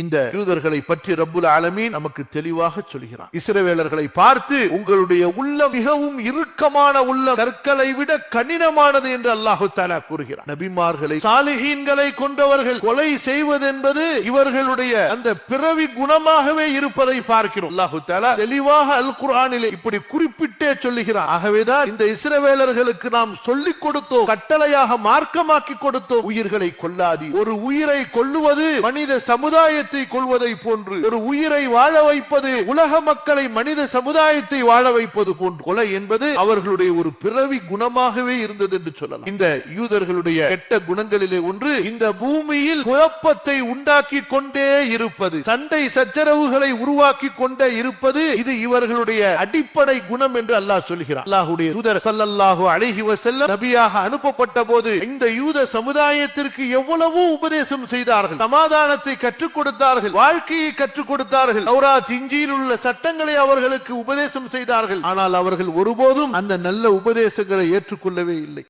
இந்த யூதர்களை பற்றி ரப்புல் ஆலமீன் நமக்கு தெளிவாக சொல்கிறார். இஸ்ரவேலர்களை பார்த்து உங்களுடைய உள்ளம் மிகவும் இறுக்கமான உள்ளம், கற்களை விட கடினமானது என்று அல்லாஹு தஆலா கூறுகிறார். நபிமார்களை சாலிஹீன்களை கொண்டவர்கள் கொலை செய்வது என்பது இவர்களுடைய அந்த பிறவி குணமாகவே இருப்பதை பார்க்கிறோம். அல்லாஹு தஆலா தெளிவாக அல் குர்ஆனிலே இப்படி குறிப்பிட்டே சொல்லுகிறார். ஆகவேதான் இந்த இஸ்ரவேலர்களுக்கு நாம் சொல்லிக் கொடுத்தோம், கட்டளையாக மார்க்கமாக்கி கொடுத்தோம், உயிர்களை கொல்லாதி. ஒரு உயிரை கொல்லுவது மனித சமுதாய கொள்வதை போன்று, ஒரு உயிரை வாழ வைப்பது உலக மக்களை, மனித சமுதாயத்தை வாழ வைப்பது போன்று. கொலை என்பது அவர்களுடைய ஒரு பிறவி குணமாகவே இருந்தது என்று சொல்லலாம். இந்த யூதர்களுடைய கெட்ட குணங்களிலே ஒன்று இந்த பூமியில் குழப்பத்தை உண்டாக்கி கொண்டே இருப்பது, சண்டை சச்சரவுகளை உருவாக்கி கொண்டே இருப்பது. இது இவர்களுடைய அடிப்படை குணம் என்று அல்லாஹ் சொல்கிறார். அல்லாஹ்வுடைய தூதர் ஸல்லல்லாஹு அலைஹி வஸல்லம் நபியாக அனுப்பப்பட்ட போது இந்த யூத சமுதாயத்திற்கு எவ்வளவோ உபதேசம் செய்தார்கள், சமாதானத்தை கற்றுக் கொடுத்தார்கள், வாழ்க்கையை கற்றுக் கொடுத்தார்கள், தௌராத் இன்ஜீல் உள்ள சட்டங்களை அவர்களுக்கு உபதேசம் செய்தார்கள். ஆனால் அவர்கள் ஒருபோதும் அந்த நல்ல உபதேசங்களை ஏற்றுக்கொள்ளவே இல்லை.